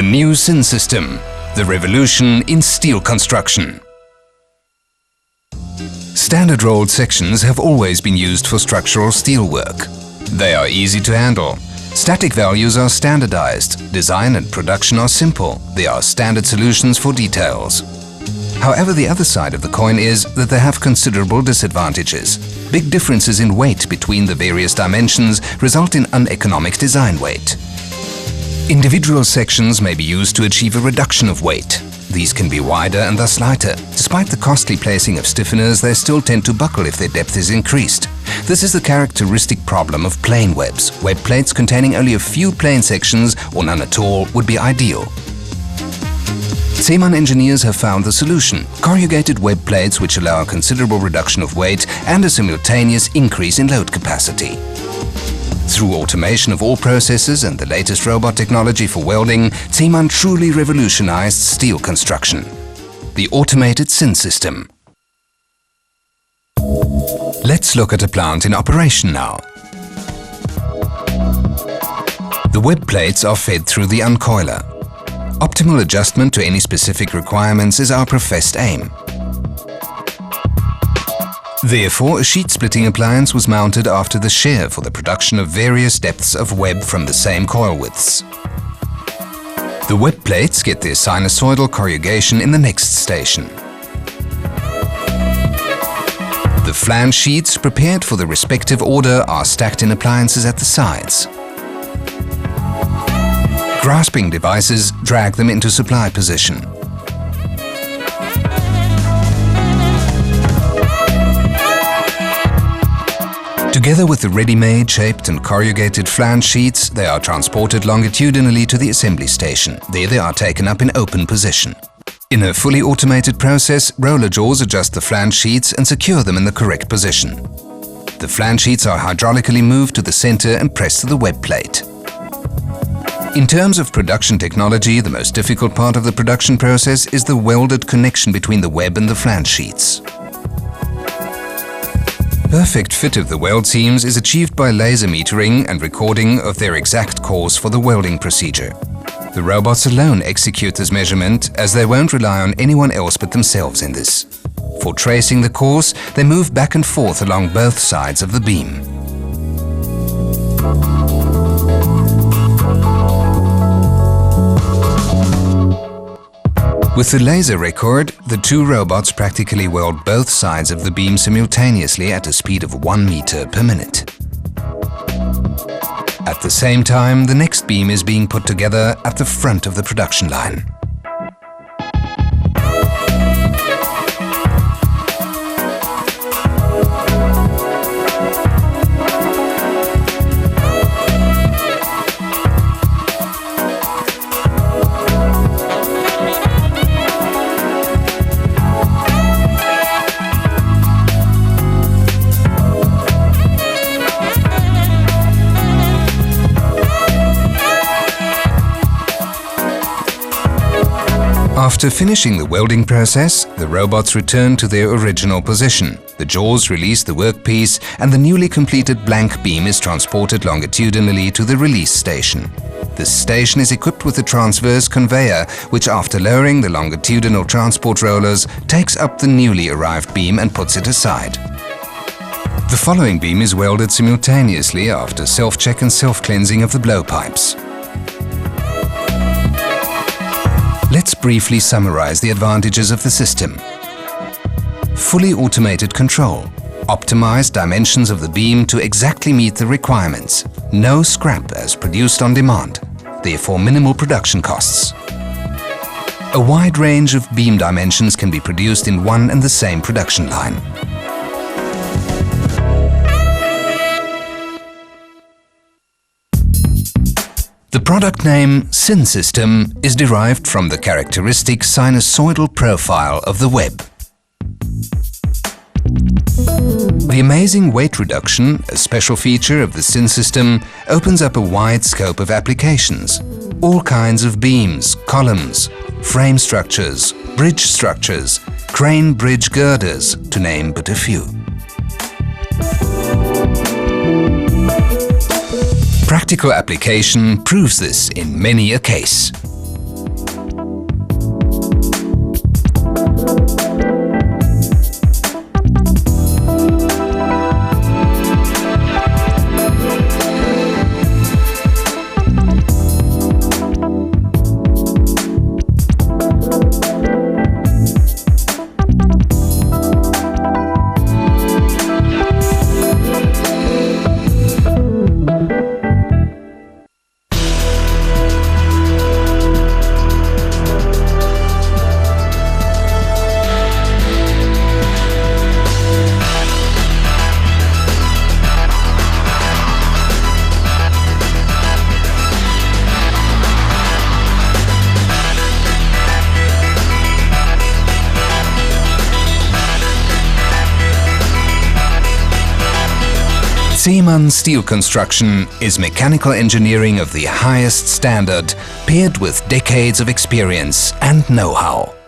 The new SIN system, the revolution in steel construction. Standard rolled sections have always been used for structural steel work. They are easy to handle. Static values are standardized. Design and production are simple. They are standard solutions for details. However, the other side of the coin is that they have considerable disadvantages. Big differences in weight between the various dimensions result in uneconomic design weight. Individual sections may be used to achieve a reduction of weight. These can be wider and thus lighter. Despite the costly placing of stiffeners, they still tend to buckle if their depth is increased. This is the characteristic problem of plain webs. Web plates containing only a few plain sections or none at all would be ideal. ZEMAN engineers have found the solution: corrugated web plates which allow a considerable reduction of weight and a simultaneous increase in load capacity. Through automation of all processes and the latest robot technology for welding, ZEMAN truly revolutionized steel construction. The automated SIN system. Let's look at a plant in operation now. The web plates are fed through the uncoiler. Optimal adjustment to any specific requirements is our professed aim. Therefore, a sheet-splitting appliance was mounted after the shear for the production of various depths of web from the same coil widths. The web plates get their sinusoidal corrugation in the next station. The flange sheets prepared for the respective order are stacked in appliances at the sides. Grasping devices drag them into supply position. Together with the ready-made, shaped and corrugated flange sheets, they are transported longitudinally to the assembly station. There they are taken up in open position. In a fully automated process, roller jaws adjust the flange sheets and secure them in the correct position. The flange sheets are hydraulically moved to the center and pressed to the web plate. In terms of production technology, the most difficult part of the production process is the welded connection between the web and the flange sheets. Perfect fit of the weld seams is achieved by laser metering and recording of their exact course for the welding procedure. The robots alone execute this measurement, as they won't rely on anyone else but themselves in this. For tracing the course, they move back and forth along both sides of the beam. With the laser record, the two robots practically weld both sides of the beam simultaneously at a speed of 1 meter per minute. At the same time, the next beam is being put together at the front of the production line. After finishing the welding process, the robots return to their original position. The jaws release the workpiece and the newly completed blank beam is transported longitudinally to the release station. This station is equipped with a transverse conveyor, which after lowering the longitudinal transport rollers, takes up the newly arrived beam and puts it aside. The following beam is welded simultaneously after self-check and self-cleansing of the blowpipes. Let's briefly summarize the advantages of the system. Fully automated control. Optimized dimensions of the beam to exactly meet the requirements. No scrap as produced on demand. Therefore minimal production costs. A wide range of beam dimensions can be produced in one and the same production line. The product name SIN system is derived from the characteristic sinusoidal profile of the web. The amazing weight reduction, a special feature of the SIN system, opens up a wide scope of applications. All kinds of beams, columns, frame structures, bridge structures, crane bridge girders, to name but a few. Practical application proves this in many a case. ZEMAN steel construction is mechanical engineering of the highest standard, paired with decades of experience and know-how.